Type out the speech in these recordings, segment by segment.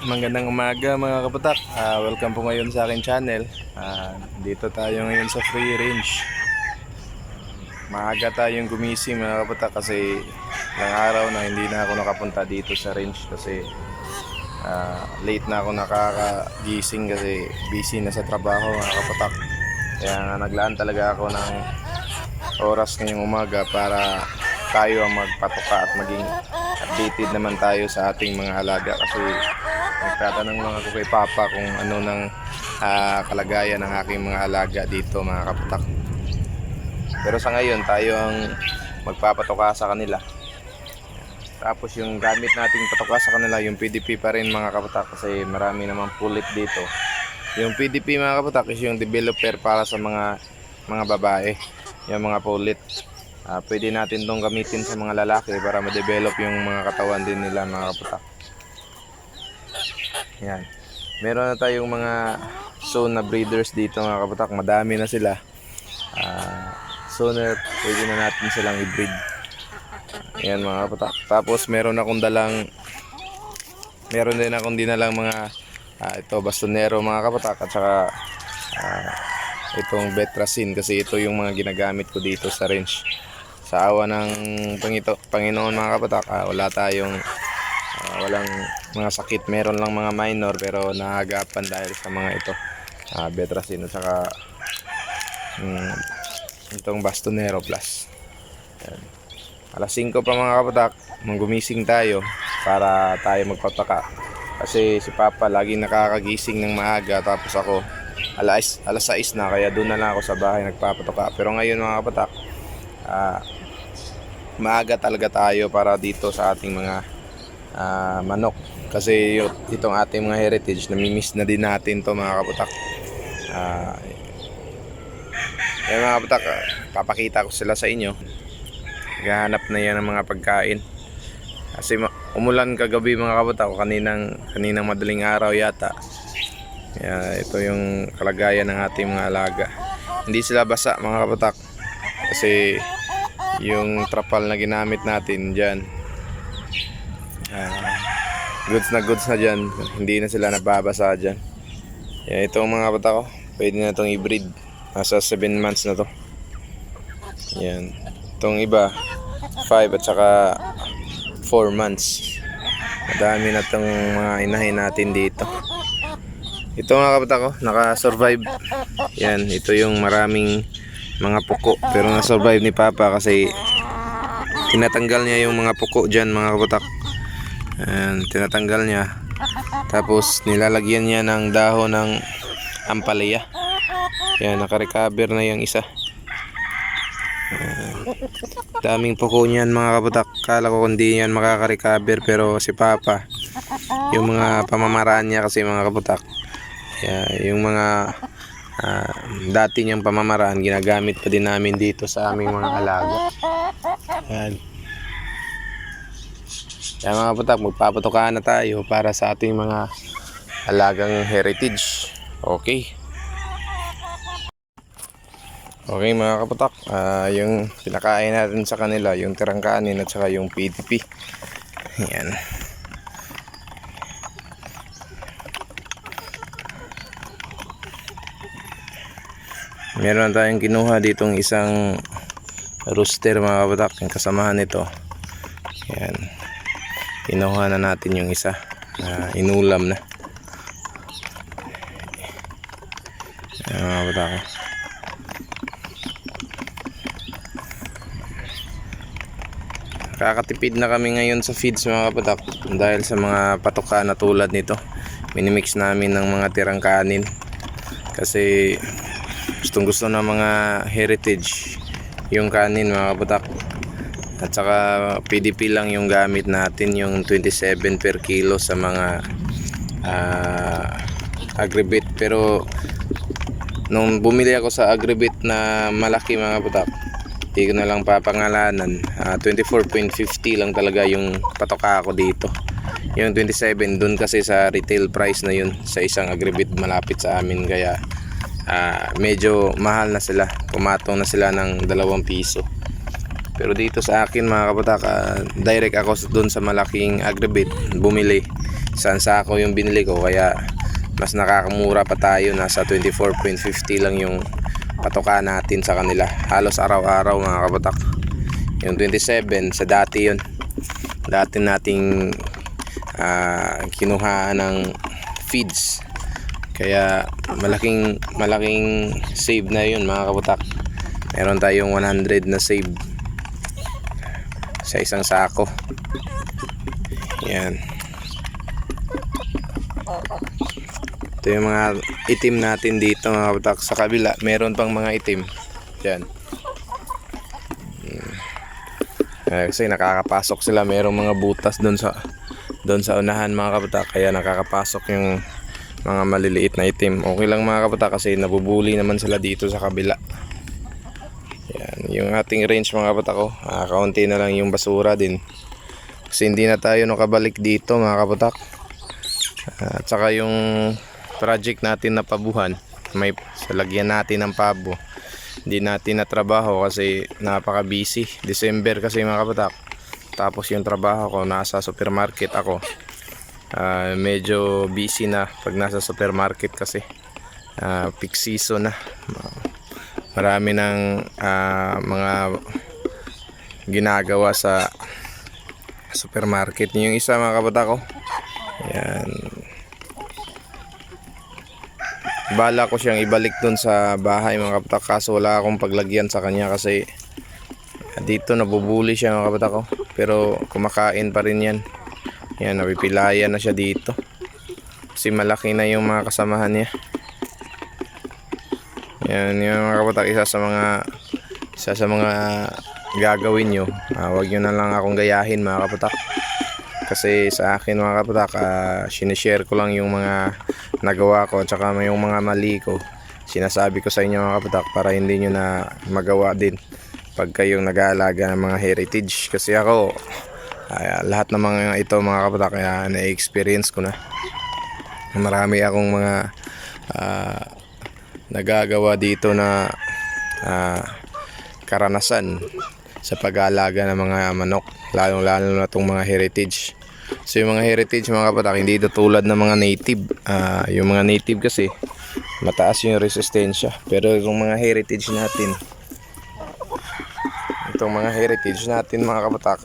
Magandang umaga mga kaputak. Welcome po ngayon sa akin channel. Dito tayo ngayon sa free range. Maaga tayong gumising mga kaputak kasi ilang araw na hindi na ako nakapunta dito sa range kasi late na ako nakakagising kasi busy na sa trabaho mga kaputak. Kaya nga naglaan talaga ako ng oras ngayong umaga para tayo ang magpatuka at maging updated naman tayo sa ating mga alaga kasi nagtatanong lang ako kay Papa kung ano ng kalagayan ng aking mga alaga dito mga kaputak. Pero sa ngayon tayo ang magpapatuka sa kanila. Tapos yung gamit nating patuka sa kanila yung PDP pa rin mga kaputak kasi marami namang pulit dito. Yung PDP mga kaputak is yung developer para sa mga babae, yung mga pulit. Pwede natin itong gamitin sa mga lalaki para ma-develop yung mga katawan din nila mga kaputak. Yan. Meron na tayong mga zone na breeders dito mga kaputak. Madami na sila. Sooner pwede na natin silang i-breed. Yan mga kaputak. Tapos meron din akong dinalang mga ito bastonero mga kaputak at saka itong Betracin kasi ito yung mga ginagamit ko dito sa range. Sa awa ng Panginoon mga kaputak, walang mga sakit, meron lang mga minor pero naagapan dahil sa mga ito Betracin at saka itong Bastonero Plus. Yan. Alas 5 pa mga kaputak, gumising tayo para tayo magpataka kasi si Papa laging nakakagising ng maaga tapos ako alas 6 na kaya doon na lang ako sa bahay nagpapatuka. Pero ngayon mga kaputak, maaga talaga tayo para dito sa ating mga manok kasi itong ating mga heritage namimiss na din natin to mga kaputak. Mga kaputak, papakita ko sila sa inyo. Naghahanap na yan ng mga pagkain kasi umulan kagabi mga kaputak, kaninang madaling araw yata. Ito yung kalagayan ng ating mga alaga. Hindi sila basa mga kaputak kasi yung trapal na ginamit natin dyan goods na dyan, hindi na sila nababasa dyan. Itong mga kaputak ko, pwede na itong i-breed. Nasa 7 months na to. Yan. Itong iba 5 at saka 4 months. Madami na itong mga inahin natin dito. Ito mga kaputak ko, naka-survive. Yan, ito yung maraming mga puko pero na-survive ni Papa kasi tinatanggal niya yung mga puko dyan mga kaputak. Tinatanggal niya tapos nilalagyan niya ng dahon ng ampalaya. Yan, naka-recover na yung isa. Daming puko niyan mga kaputak. Kala ko hindi yan makaka-recover pero si Papa yung mga pamamaraan niya kasi mga kaputak, yung mga dati niyang pamamaraan ginagamit pa din namin dito sa aming mga alaga. Yan mga kaputak, magpapatukaan na tayo para sa ating mga alagang heritage. Okay mga kaputak, yung pinakain natin sa kanila yung tirang kanin at saka yung PDP. Yan. Meron tayong kinuha ditong isang rooster mga kaputak, yung kasamahan nito. Yan. Kinuha na natin yung isa. Inulam na. Yan mga kaputak. Kakatipid na kami ngayon sa feeds mga kaputak dahil sa mga patuka na tulad nito. Minimix namin ng mga tirang kanin kasi gustong-gusto ng mga heritage yung kanin mga kaputak. At saka PDP lang yung gamit natin, yung 27 per kilo sa mga agribit. Pero nung bumili ako sa agribit na malaki mga kaputak, hindi ko na lang papangalanan, 24.50 lang talaga yung patoka ako dito. Yung 27 dun kasi sa retail price na yun sa isang agribit malapit sa amin, kaya medyo mahal na sila, pumatong na sila ng 2 piso. Pero dito sa akin mga kaputak, direct ako dun sa malaking agribit bumili. isang sako yung binili ko, kaya mas nakakamura pa tayo. Nasa 24.50 lang yung patoka natin sa kanila halos araw-araw mga kabatak. Yung 27 sa dati yun, dati nating kinuhaan ng feeds, kaya malaking save na yun mga kabatak. Meron tayong 100 na save sa isang sako. Yan, ito yung mga itim natin dito mga kabatak. Sa kabila meron pang mga itim dyan. Kasi nakakapasok sila, merong mga butas doon sa unahan mga kabatak, kaya nakakapasok yung mga maliliit na itim. Okay lang mga kabatak kasi nabubuli naman sila dito sa kabila. Yan, yung ating range mga kabatak ko, kaunti na lang yung basura din kasi hindi na tayo nakabalik dito mga kabatak. At saka yung project natin na pabuhan, may salagyan natin ng pabo, hindi natin na trabaho kasi napaka busy. December kasi mga kabatak, tapos yung trabaho ko nasa supermarket ako. Medyo busy na pag nasa supermarket kasi peak season na, marami ng mga ginagawa sa supermarket. Yung isa mga kabatak ko, yan, bala ko siyang ibalik dun sa bahay mga kabatak, kaso wala akong paglagyan sa kanya kasi dito nabubuli siya mga kabatak ko, pero kumakain pa rin yan. Yan, napipilayan na siya dito kasi malaki na yung mga kasamahan niya. Yan yung mga kabatak, isa sa mga gagawin nyo. Huwag nyo na lang akong gayahin mga kabatak, kasi sa akin mga kabatak, sinishare ko lang yung mga nagawa ko at saka yung mga mali ko, sinasabi ko sa inyo mga kabatak para hindi nyo na magawa din pag kayong nag-aalaga ng mga heritage. Kasi ako, lahat ng mga ito mga kabatak, kaya na-experience ko na. Marami akong mga nagagawa dito na karanasan sa pag-aalaga ng mga manok, lalo na itong mga heritage. So yung mga heritage mga kabatak, hindi ito tulad ng mga native. Yung mga native kasi mataas yung resistensya, pero yung mga heritage natin, itong mga heritage natin mga kabatak,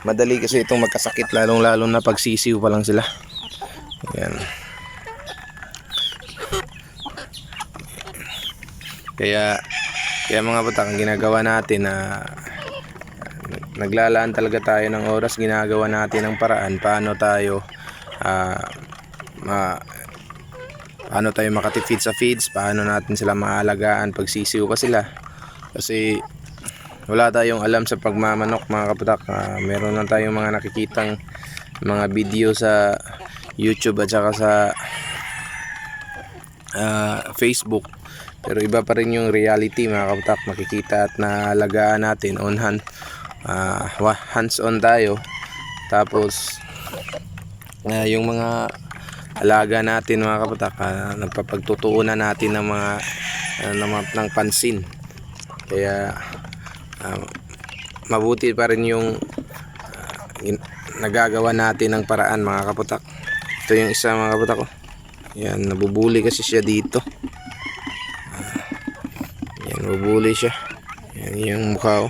madali kasi itong magkasakit, lalo na pag sisiw pa lang sila. Yan. Kaya mga kabatak, ang ginagawa natin na naglalaan talaga tayo ng oras, ginagawa natin ng paraan paano tayo makatipid sa feeds, paano natin sila maalagaan pag sisiw pa sila. Kasi wala tayong alam sa pagmamanok mga kabatak. Meron lang tayong mga nakikitang mga video sa YouTube at saka sa Facebook, pero iba pa rin yung reality mga kabatak. Makikita at naalagaan natin hands on tayo, tapos yung mga alaga natin mga kabatak, nagpapagtutuunan natin ng mga ng pansin. Kaya mabuti pa rin yung nagagawa natin ng paraan mga kabatak. Ito yung isa mga kabatak ko. Yan, nabubuli kasi siya dito. Yan, nabubuli siya. Yan yung mukha ko.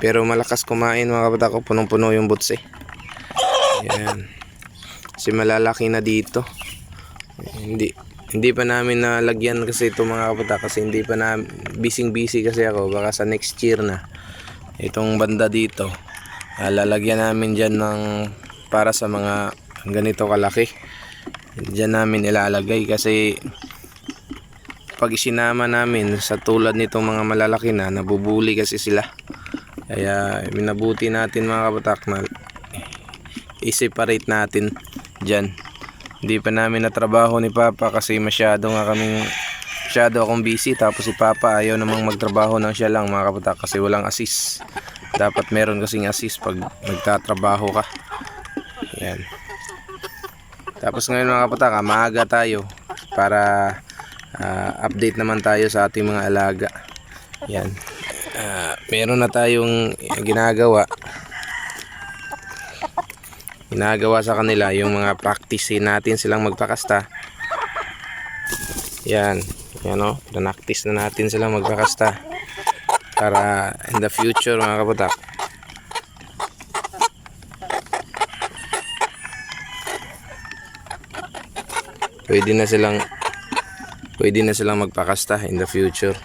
Pero malakas kumain mga kabatak ko, punong-puno yung butse. Yan. Kasi malalaki na dito. Hindi pa namin nalagyan kasi ito mga kabatak, kasi hindi pa na busy kasi ako. Baka sa next year na itong banda dito, lalagyan namin dyan ng para sa mga ganito kalaki. Dyan namin ilalagay kasi pag isinama namin sa tulad nitong mga malalaki na, nabubuli kasi sila. Kaya minabuti natin mga kabatak na i-separate natin dyan. Hindi pa namin natrabaho ni Papa kasi masyado akong busy, tapos si Papa ayaw namang magtrabaho ng siya lang mga kabatak kasi walang assist. Dapat meron kasing assist pag nagtatrabaho ka. Yan. Tapos ngayon mga kabatak, maaga tayo para update naman tayo sa ating mga alaga. Yan. Meron na tayong ginagawa ginagawa sa kanila yung mga practice natin silang magpakasta. Yan, yan o, practice na natin silang magpakasta para in the future mga kaputak pwede na silang magpakasta in the future.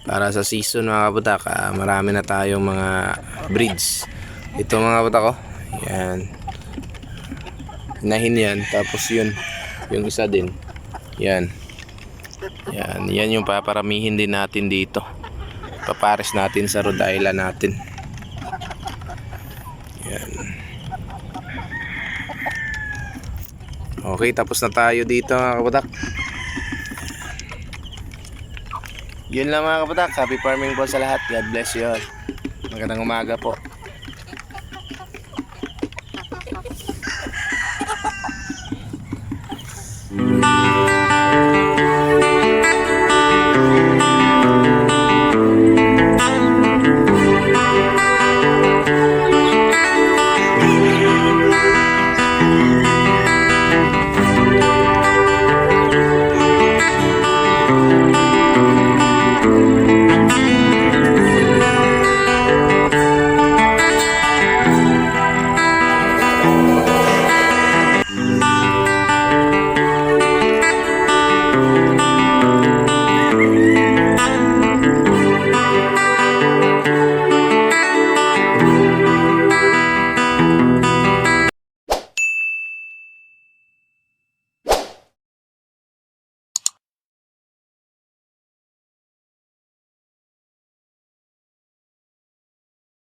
Para sa season mga kaputak, marami na tayong mga breeds. Ito mga kaputak ko, yan, inahin yan, tapos yun, yung isa din, yan, yan yung paparamihin din natin dito, papares natin sa Rhode Island natin. Yan. Okay, tapos na tayo dito mga kaputak. Yun lang mga kaputak, happy farming po sa lahat. God bless you all. Magandang umaga po.